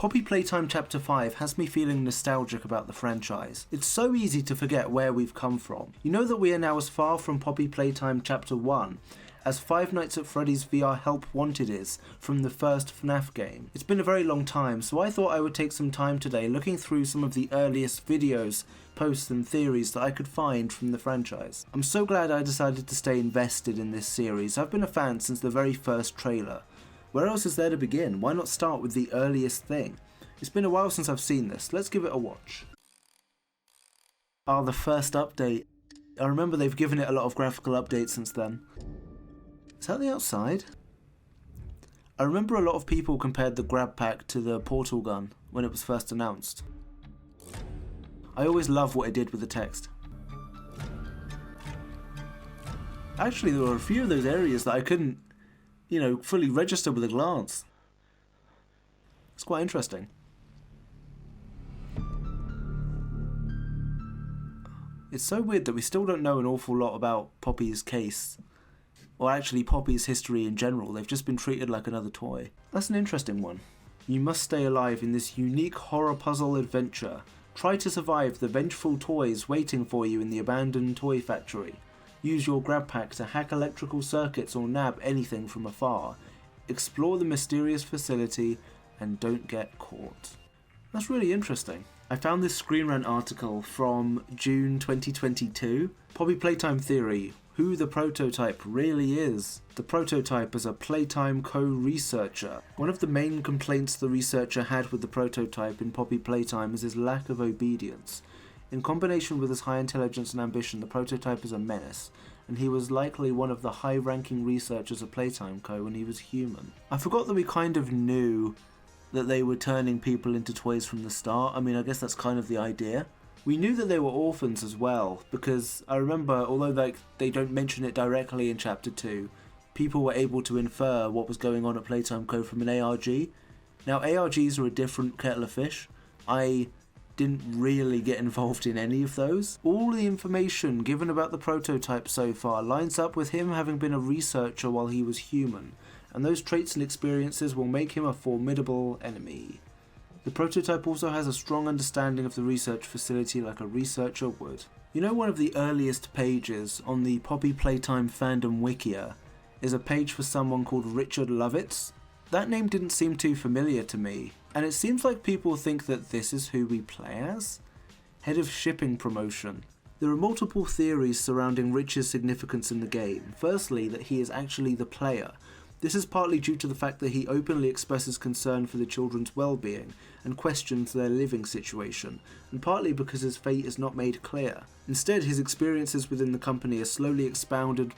Poppy Playtime Chapter 5 has me feeling nostalgic about the franchise. It's so easy to forget where we've come from. You know that we are now as far from Poppy Playtime Chapter 1 as Five Nights at Freddy's VR Help Wanted is from the first FNAF game. It's been a very long time, so I thought I would take some time today looking through some of the earliest videos, posts and theories that I could find from the franchise. I'm so glad I decided to stay invested in this series. I've been a fan since the very first trailer. Where else is there to begin? Why not start with the earliest thing? It's been a while since I've seen this. Let's give it a watch. The first update. I remember they've given it a lot of graphical updates since then. Is that the outside? I remember a lot of people compared the grab pack to the portal gun when it was first announced. I always love what it did with the text. Actually, there were a few of those areas that I couldn't, fully register with a glance. It's quite interesting. It's so weird that we still don't know an awful lot about Poppy's case. Or actually Poppy's history in general. They've just been treated like another toy. That's an interesting one. You must stay alive in this unique horror puzzle adventure. Try to survive the vengeful toys waiting for you in the abandoned toy factory. Use your grab pack to hack electrical circuits or nab anything from afar. Explore the mysterious facility and don't get caught. That's really interesting. I found this Screen Rant article from June 2022. Poppy Playtime Theory. Who the prototype really is. The prototype is a Playtime co-researcher. One of the main complaints the researcher had with the prototype in Poppy Playtime is his lack of obedience. In combination with his high intelligence and ambition, the prototype is a menace, and he was likely one of the high-ranking researchers at Playtime Co. when he was human. I forgot that we kind of knew that they were turning people into toys from the start. I mean, I guess that's kind of the idea. We knew that they were orphans as well, because I remember, although they don't mention it directly in Chapter 2, people were able to infer what was going on at Playtime Co. from an ARG. Now, ARGs are a different kettle of fish. I didn't really get involved in any of those. All the information given about the prototype so far lines up with him having been a researcher while he was human, and those traits and experiences will make him a formidable enemy. The prototype also has a strong understanding of the research facility like a researcher would. You know, one of the earliest pages on the Poppy Playtime fandom wikia is a page for someone called Richard Lovitz. That name didn't seem too familiar to me, and it seems like people think that this is who we play as? Head of shipping promotion. There are multiple theories surrounding Rich's significance in the game. Firstly, that he is actually the player. This is partly due to the fact that he openly expresses concern for the children's well-being and questions their living situation, and partly because his fate is not made clear. Instead, his experiences within the company are slowly expounded?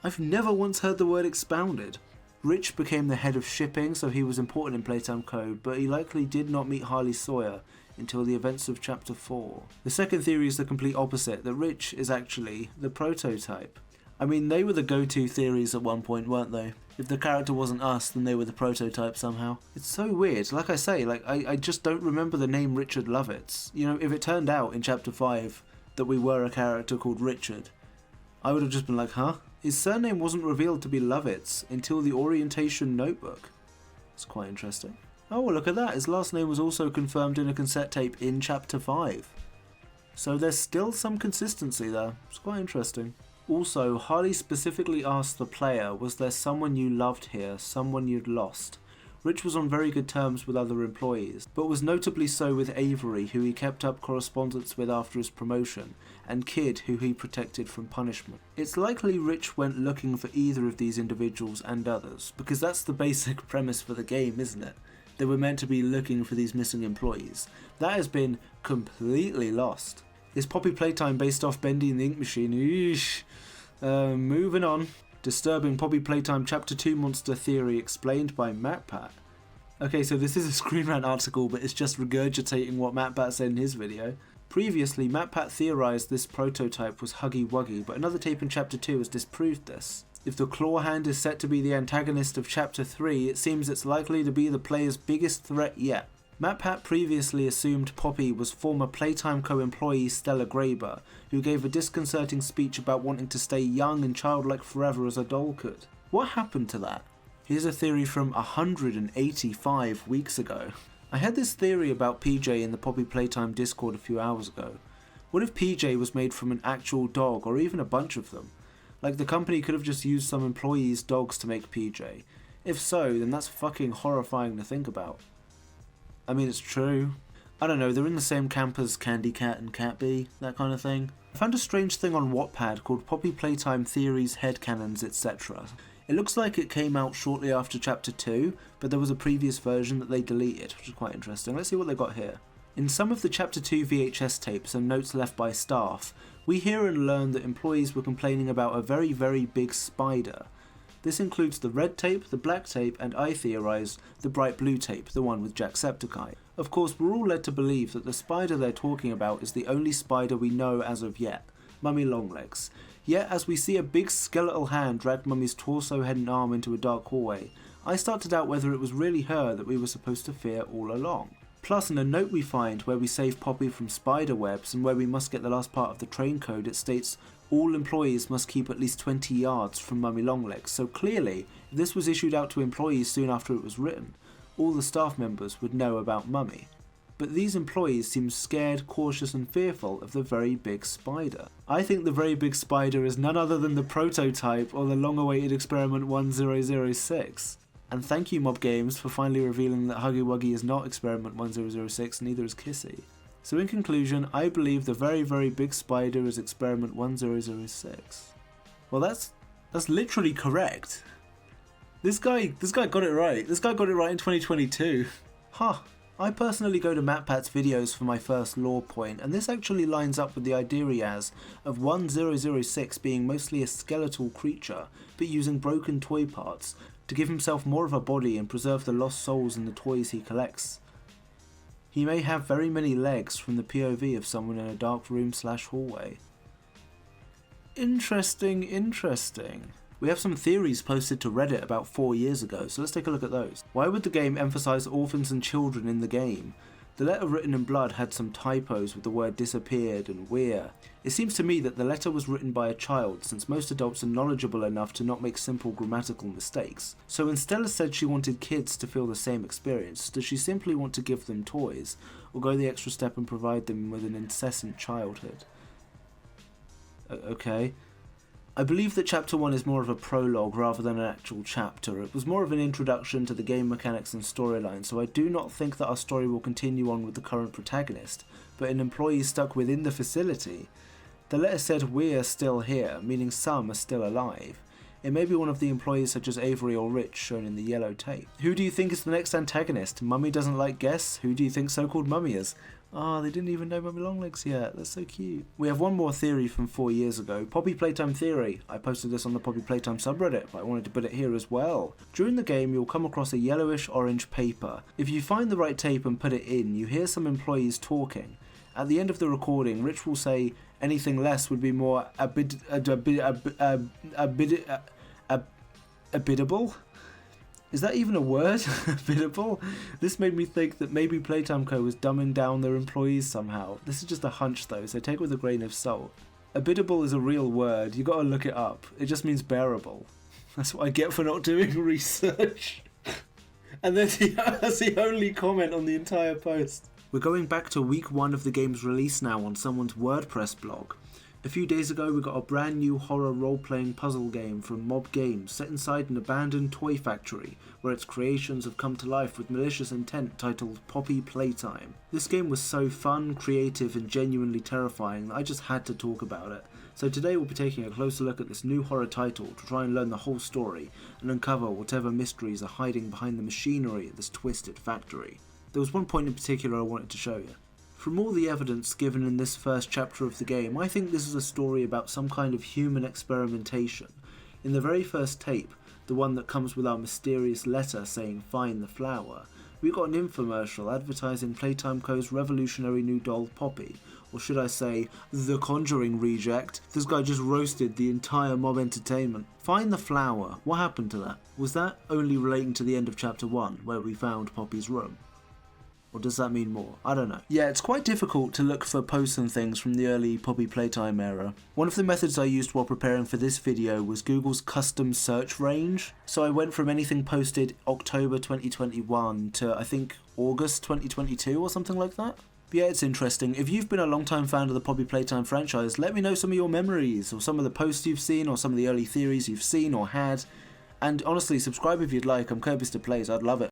I've never once heard the word expounded. Rich became the head of shipping, so he was important in Playtime Co., but he likely did not meet Harley Sawyer until the events of Chapter 4. The second theory is the complete opposite, that Rich is actually the prototype. I mean, they were the go-to theories at one point, weren't they? If the character wasn't us, then they were the prototype somehow. It's so weird. Like I say, I just don't remember the name Richard Lovitz. You know, if it turned out in Chapter 5 that we were a character called Richard, I would have just been like, huh? His surname wasn't revealed to be Lovitz until the orientation notebook. It's quite interesting. Oh, well, look at that. His last name was also confirmed in a cassette tape in Chapter 5. So there's still some consistency there. It's quite interesting. Also, Harley specifically asked the player, was there someone you loved here, someone you'd lost? Rich was on very good terms with other employees, but was notably so with Avery, who he kept up correspondence with after his promotion, and Kid, who he protected from punishment. It's likely Rich went looking for either of these individuals and others, because that's the basic premise for the game, isn't it? They were meant to be looking for these missing employees. That has been completely lost. Is Poppy Playtime based off Bendy and the Ink Machine? Eesh. Moving on. Disturbing Poppy Playtime Chapter 2 monster theory explained by MatPat. Okay, so this is a Screen Rant article, but it's just regurgitating what MatPat said in his video. Previously, MatPat theorized this prototype was Huggy Wuggy, but another tape in Chapter 2 has disproved this. If the Claw Hand is set to be the antagonist of Chapter 3, it seems it's likely to be the player's biggest threat yet. MatPat previously assumed Poppy was former Playtime Co-employee Stella Graber, who gave a disconcerting speech about wanting to stay young and childlike forever as a doll could. What happened to that? Here's a theory from 185 weeks ago. I had this theory about PJ in the Poppy Playtime Discord a few hours ago. What if PJ was made from an actual dog, or even a bunch of them? Like, the company could have just used some employees' dogs to make PJ. If so, then that's fucking horrifying to think about. I mean, it's true. I don't know, they're in the same camp as Candy Cat and Cat Bee, that kind of thing. I found a strange thing on Wattpad called Poppy Playtime Theories, Headcanons, etc. It looks like it came out shortly after Chapter 2, but there was a previous version that they deleted, which is quite interesting. Let's see what they got here. In some of the Chapter 2 VHS tapes and notes left by staff, we hear and learn that employees were complaining about a very, very big spider. This includes the red tape, the black tape, and I theorise, the bright blue tape, the one with Jacksepticeye. Of course, we're all led to believe that the spider they're talking about is the only spider we know as of yet, Mummy Longlegs. Yet, as we see a big skeletal hand drag Mummy's torso, head and arm into a dark hallway, I start to doubt whether it was really her that we were supposed to fear all along. Plus, in a note we find where we save Poppy from spider webs and where we must get the last part of the train code, it states all employees must keep at least 20 yards from Mummy Longlegs, so clearly, if this was issued out to employees soon after it was written, all the staff members would know about Mummy. But these employees seem scared, cautious and fearful of the very big spider. I think the very big spider is none other than the prototype or the long-awaited Experiment 1006. And thank you Mob Games for finally revealing that Huggy Wuggy is not Experiment 1006, neither is Kissy. So in conclusion, I believe the very, very big spider is Experiment 1006. Well, that's literally correct. This guy got it right. This guy got it right in 2022. Huh. I personally go to MatPat's videos for my first lore point, and this actually lines up with the idea he has of 1006 being mostly a skeletal creature, but using broken toy parts to give himself more of a body and preserve the lost souls in the toys he collects. He may have very many legs from the POV of someone in a dark room/hallway. Interesting, interesting. We have some theories posted to Reddit about 4 years ago, so let's take a look at those. Why would the game emphasise orphans and children in the game? The letter written in blood had some typos with the word disappeared and we're. It seems to me that the letter was written by a child, since most adults are knowledgeable enough to not make simple grammatical mistakes. So when Stella said she wanted kids to feel the same experience, does she simply want to give them toys, or go the extra step and provide them with an incessant childhood? Okay. I believe that Chapter 1 is more of a prologue rather than an actual chapter. It was more of an introduction to the game mechanics and storyline, so I do not think that our story will continue on with the current protagonist, but an employee stuck within the facility. The letter said we're still here, meaning some are still alive. It may be one of the employees such as Avery or Rich shown in the yellow tape. Who do you think is the next antagonist? Mummy doesn't like guests? Who do you think so-called Mummy is? Ah, they didn't even know Mummy Longlegs yet. That's so cute. We have one more theory from 4 years ago. Poppy Playtime Theory. I posted this on the Poppy Playtime subreddit, but I wanted to put it here as well. During the game, you'll come across a yellowish orange paper. If you find the right tape and put it in, you hear some employees talking. At the end of the recording, Rich will say anything less would be more biddable? Is that even a word? Biddable? This made me think that maybe Playtime Co. was dumbing down their employees somehow. This is just a hunch though, so take it with a grain of salt. Biddable is a real word, you gotta look it up. It just means bearable. That's what I get for not doing research. And that's the only comment on the entire post. We're going back to week 1 of the game's release now on someone's WordPress blog. A few days ago we got a brand new horror role-playing puzzle game from Mob Games set inside an abandoned toy factory where its creations have come to life with malicious intent titled Poppy Playtime. This game was so fun, creative and genuinely terrifying that I just had to talk about it. So today we'll be taking a closer look at this new horror title to try and learn the whole story and uncover whatever mysteries are hiding behind the machinery at this twisted factory. There was one point in particular I wanted to show you. From all the evidence given in this first chapter of the game, I think this is a story about some kind of human experimentation. In the very first tape, the one that comes with our mysterious letter saying find the flower, we got an infomercial advertising Playtime Co.'s revolutionary new doll Poppy, or should I say, the Conjuring reject. This guy just roasted the entire Mob Entertainment. Find the flower, what happened to that? Was that only relating to the end of chapter 1, where we found Poppy's room? Or does that mean more? I don't know. Yeah, it's quite difficult to look for posts and things from the early Poppy Playtime era. One of the methods I used while preparing for this video was Google's custom search range. So I went from anything posted October 2021 to I think August 2022 or something like that. But yeah, it's interesting. If you've been a long-time fan of the Poppy Playtime franchise, let me know some of your memories, or some of the posts you've seen, or some of the early theories you've seen or had. And honestly, subscribe if you'd like. I'm Kirbyster Plays, I'd love it.